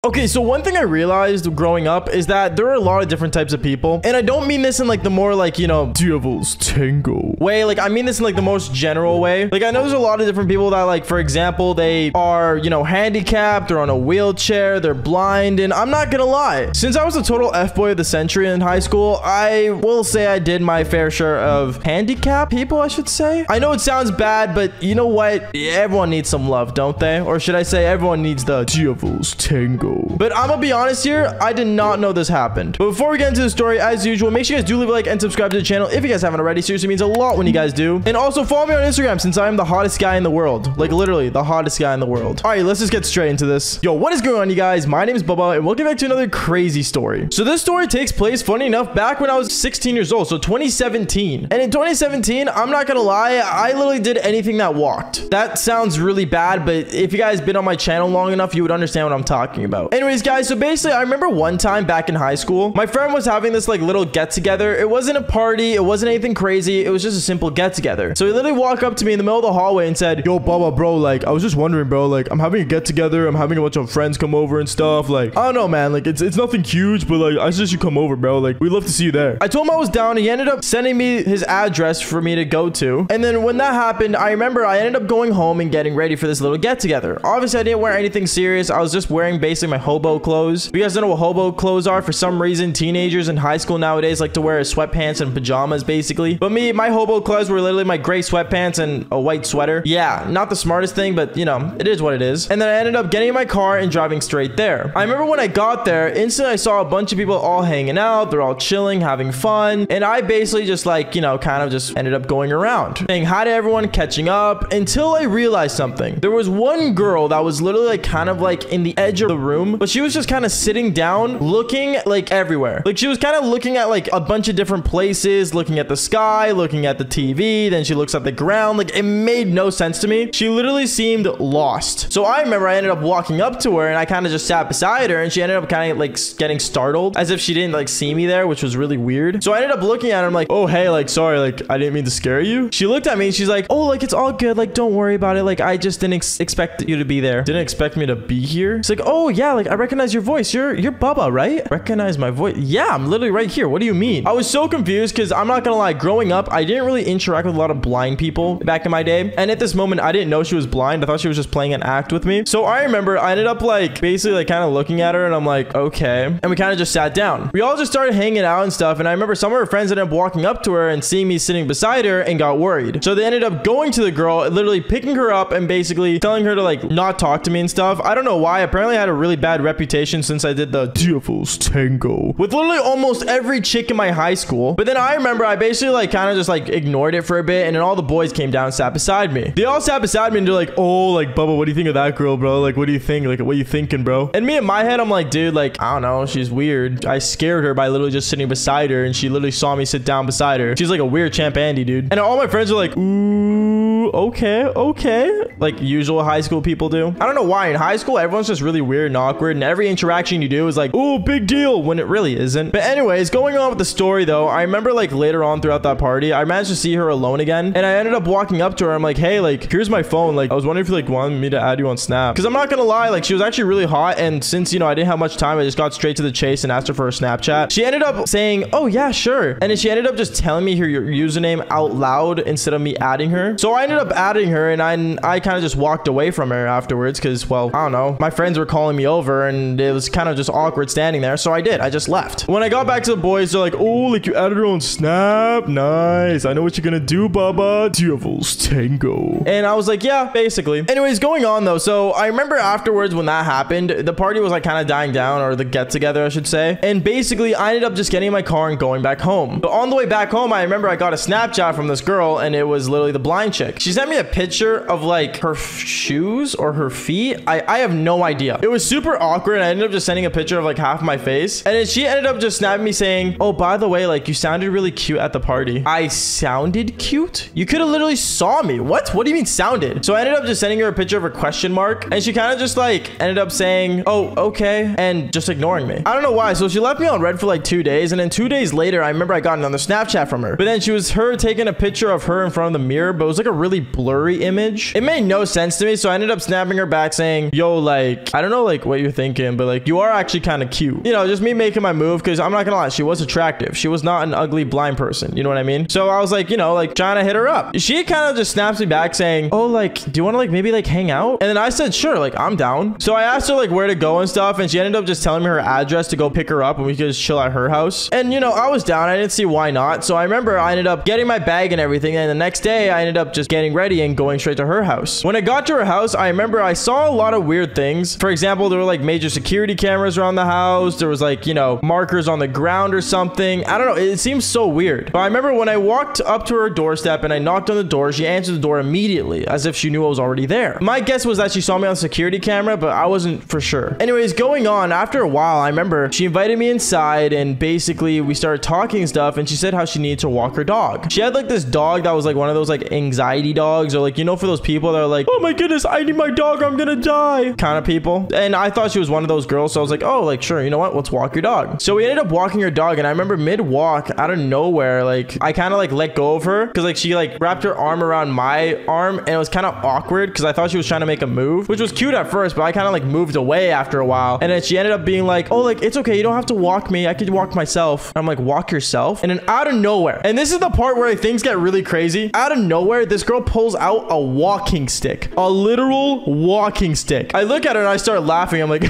Okay, so one thing I realized growing up is that there are a lot of different types of people. And I don't mean this in like the more like, you know, Devil's Tango way. Like I mean this in like the most general way. Like I know there's a lot of different people that like, for example, they are, you know, handicapped or on a wheelchair, they're blind. And I'm not gonna lie, since I was a total F-boy of the century in high school, I will say I did my fair share of handicapped people, I should say. I know it sounds bad, but you know what? Everyone needs some love, don't they? Or should I say everyone needs the Devil's Tango. But I'm gonna be honest here, I did not know this happened. But before we get into the story, as usual, make sure you guys do leave a like and subscribe to the channel if you guys haven't already. Seriously, means a lot when you guys do. And also follow me on Instagram since I am the hottest guy in the world. Like literally the hottest guy in the world. All right, let's just get straight into this. Yo, what is going on, you guys? My name is Bubba and we'll get back to another crazy story. So this story takes place, funny enough, back when I was 16 years old. So 2017. And in 2017, I'm not gonna lie, I literally did anything that walked. That sounds really bad, but if you guys been on my channel long enough, you would understand what I'm talking about. Anyways, guys, so basically, I remember one time back in high school, my friend was having this like little get together. It wasn't a party. It wasn't anything crazy. It was just a simple get together. So he literally walked up to me in the middle of the hallway and said, yo, Bubba, bro, like, I was just wondering, bro, like, I'm having a get together. I'm having a bunch of friends come over and stuff. Like, I don't know, man. Like, it's nothing huge, but like, I suggest you come over, bro. Like, we'd love to see you there. I told him I was down. He ended up sending me his address for me to go to. And then when that happened, I remember I ended up going home and getting ready for this little get together. Obviously, I didn't wear anything serious. I was just wearing basically my hobo clothes. If you guys don't know what hobo clothes are, for some reason, teenagers in high school nowadays like to wear sweatpants and pajamas, basically. But me, my hobo clothes were literally my gray sweatpants and a white sweater. Yeah, not the smartest thing, but you know, it is what it is. And then I ended up getting in my car and driving straight there. I remember when I got there, instantly I saw a bunch of people all hanging out. They're all chilling, having fun. And I basically just like, you know, kind of just ended up going around, saying hi to everyone, catching up, until I realized something. There was one girl that was literally like kind of like in the edge of the room, but she was just kind of sitting down, looking like everywhere. Like she was kind of looking at like a bunch of different places, looking at the sky, looking at the TV, then she looks at the ground. Like it made no sense to me. She literally seemed lost. So I remember I ended up walking up to her and I kind of just sat beside her and she ended up kind of like getting startled as if she didn't like see me there, which was really weird. So I ended up looking at her. I'm like, oh, hey, like, sorry, like, I didn't mean to scare you. She looked at me and she's like, oh, like, it's all good. Like, don't worry about it. Like, I just didn't expect you to be there. Didn't expect me to be here. It's like, oh, yeah, like, I recognize your voice. You're Bubba, right? Recognize my voice? Yeah, I'm literally right here. What do you mean? I was so confused because I'm not gonna lie, growing up, I didn't really interact with a lot of blind people back in my day. And at this moment, I didn't know she was blind. I thought she was just playing an act with me. So I remember I ended up like basically like kind of looking at her and I'm like, okay. And we kind of just sat down. We all just started hanging out and stuff. And I remember some of her friends ended up walking up to her and seeing me sitting beside her and got worried. So they ended up going to the girl, literally picking her up and basically telling her to like not talk to me and stuff. I don't know why. Apparently I had a really bad reputation since I did the Devil's Tango with literally almost every chick in my high school. But then I remember I basically like kind of just like ignored it for a bit. And then all the boys came down and sat beside me. They all sat beside me and they're like, oh, like, Bubba, what do you think of that girl, bro? Like, what do you think? Like, what are you thinking, bro? And me in my head, I'm like, dude, like, I don't know. She's weird. I scared her by literally just sitting beside her and she literally saw me sit down beside her. She's like a weird Champ Andy, dude. And all my friends are like, ooh, okay. Like usual high school people do. I don't know why. In high school, everyone's just really weird and awkward. And every interaction you do is like, ooh, big deal, when it really isn't. But anyways, going on with the story though, I remember like later on throughout that party, I managed to see her alone again. And I ended up walking up to her. I'm like, hey, like, here's my phone. Like, I was wondering if you like wanted me to add you on Snap. Because I'm not gonna lie, like, she was actually really hot. And since, you know, I didn't have much time, I just got straight to the chase and asked her for her Snapchat. She ended up saying, oh yeah, sure. And then she ended up just telling me her username out loud instead of me adding her. So I ended up adding her and I kind of just walked away from her afterwards because, well, I don't know. My friends were calling me over and it was kind of just awkward standing there. So I did. I just left. When I got back to the boys, they're like, oh, like you added her on Snap. Nice. I know what you're gonna do, Bubba. Devil's Tango. And I was like, yeah, basically. Anyways, going on though. So I remember afterwards when that happened, the party was like kind of dying down, or the get together, I should say. And basically I ended up just getting in my car and going back home. But on the way back home, I remember I got a Snapchat from this girl and it was literally the blind chick. She sent me a picture of like her shoes or her feet. I have no idea. It was super awkward. I ended up just sending a picture of like half my face. And then she ended up just snapping me saying, oh, by the way, like you sounded really cute at the party. I sounded cute? You could have literally saw me. What do you mean sounded? So I ended up just sending her a picture of her question mark. And she kind of just like ended up saying, oh, okay. And just ignoring me. I don't know why. So she left me on red for like 2 days. And then 2 days later, I remember I got another Snapchat from her. But then she was taking a picture of her in front of the mirror. But it was like a really really blurry image. It made no sense to me, so I ended up snapping her back saying, yo, like, I don't know like what you're thinking, but like you are actually kind of cute. You know, just me making my move, because I'm not gonna lie, she was attractive. She was not an ugly blind person, you know what I mean? So I was like, you know, like trying to hit her up. She kind of just snaps me back saying, oh, like, do you want to like maybe like hang out? And then I said, sure, like I'm down. So I asked her like where to go and stuff, and she ended up just telling me her address to go pick her up and we could just chill at her house. And you know, I was down. I didn't see why not. So I remember I ended up getting my bag and everything, and the next day I ended up just getting ready and going straight to her house. When I got to her house, I remember I saw a lot of weird things. For example, there were like major security cameras around the house. There was like, you know, markers on the ground or something. I don't know. It seems so weird. But I remember when I walked up to her doorstep and I knocked on the door, she answered the door immediately as if she knew I was already there. My guess was that she saw me on security camera, but I wasn't for sure. Anyways, going on, after a while, I remember she invited me inside and basically we started talking and stuff, and she said how she needed to walk her dog. She had like this dog that was like one of those like anxiety dogs, or like, you know, for those people that are like, oh my goodness, I need my dog, I'm gonna die kind of people. And I thought she was one of those girls, so I was like, oh, like sure, you know what, let's walk your dog. So we ended up walking her dog, and I remember mid walk, out of nowhere, like I kind of like let go of her because like she like wrapped her arm around my arm, and it was kind of awkward because I thought she was trying to make a move, which was cute at first, but I kind of like moved away after a while. And then she ended up being like, oh, like it's okay, you don't have to walk me, I could walk myself. And I'm like, walk yourself? And then out of nowhere, and this is the part where things get really crazy, out of nowhere this girl pulls out a walking stick, a literal walking stick. I look at her and I start laughing. I'm like,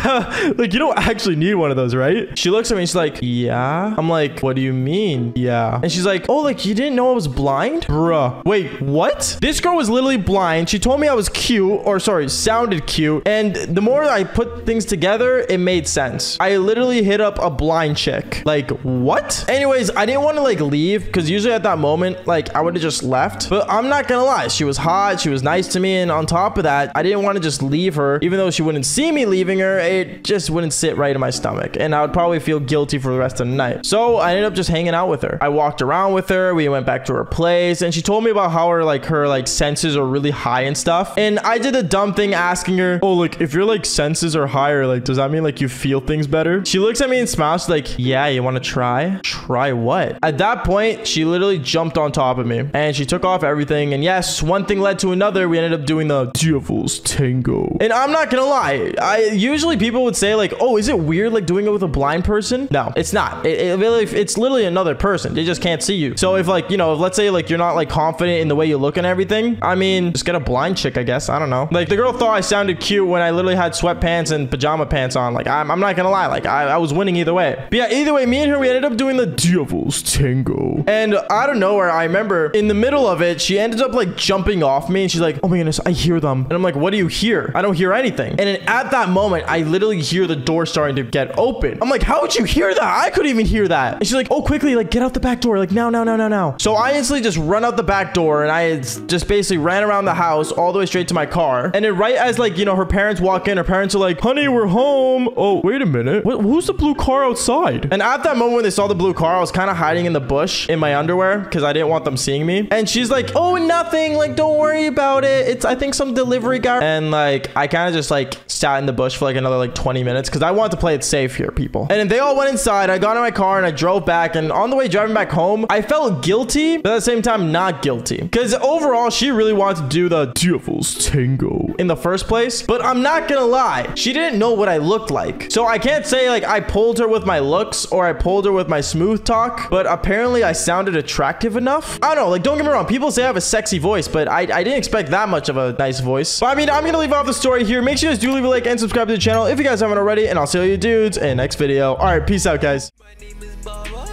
like you don't actually need one of those, right? She looks at me and she's like, yeah. I'm like, what do you mean yeah? And she's like, oh, like you didn't know I was blind? Bruh, wait, what? This girl was literally blind. She told me I was cute, or sorry, sounded cute, and the more I put things together, it made sense. I literally hit up a blind chick. Like what? Anyways, I didn't want to like leave because usually at that moment like I would have just left, but I'm not gonna lie, she was hot, she was nice to me, and on top of that, I didn't want to just leave her. Even though she wouldn't see me leaving her, it just wouldn't sit right in my stomach, and I would probably feel guilty for the rest of the night. So I ended up just hanging out with her. I walked around with her, we went back to her place, and she told me about how her senses are really high and stuff. And I did a dumb thing asking her, oh, like if your like senses are higher, like does that mean like you feel things better? She looks at me and smiles. She's like, yeah, you want to try? Try what? At that point, she literally jumped on top of me and she took off everything. And yes, one thing led to another. We ended up doing the devil's tango. And I'm not gonna lie, usually people would say like, oh, is it weird like doing it with a blind person? No, it's not. It's literally another person. They just can't see you. So if like, you know, if let's say like you're not like confident in the way you look and everything, I mean, just get a blind chick, I guess. I don't know. Like the girl thought I sounded cute when I literally had sweatpants and pajama pants on. Like I'm not gonna lie, like I was winning either way. But yeah, either way, me and her, we ended up doing the devil's tango. And out of nowhere, I remember in the middle of it, she ended up like jumping off me, and she's like, oh my goodness, I hear them. And I'm like, what do you hear? I don't hear anything. And then at that moment, I literally hear the door starting to get open. I'm like, how would you hear that? I couldn't even hear that. And she's like, oh, quickly, like get out the back door, like now. So I instantly just run out the back door, and I just basically ran around the house all the way straight to my car. And then right as like, you know, her parents walk in, her parents are like, honey, we're home. Oh, wait a minute. Who's the blue car outside? And at that moment when they saw the blue car, I was kind of hiding in the bush in my underwear because I didn't want them seeing me. And she's like, oh, nothing. Like, don't worry about it. It's, I think, some delivery guy. And like, I kind of just like sat in the bush for like another like 20 minutes because I wanted to play it safe here, people. And then they all went inside. I got in my car and I drove back. And on the way driving back home, I felt guilty, but at the same time, not guilty. Because overall, she really wanted to do the devil's tango in the first place. But I'm not gonna lie, she didn't know what I looked like. So I can't say like I pulled her with my looks or I pulled her with my smooth talk, but apparently I sounded attractive enough. I don't know, like don't get me wrong, people say I have a sexy voice, but I didn't expect that much of a nice voice. But I mean, I'm gonna leave off the story here. Make sure you guys do leave a like and subscribe to the channel if you guys haven't already, and I'll see you dudes in the next video. All right, peace out, guys. My name is Baba.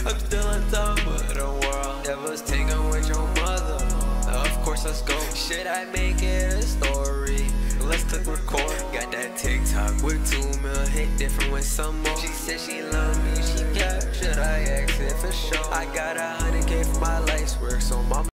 I'm still on top of the world. Devil's tango with your mother. Of course, let's go. Should I make it a story? Let's click record. Got that TikTok with 2 mil hit different with some more. She said she love me, she capped. Should I exit for sure? I got 100K for my life's work, so mama.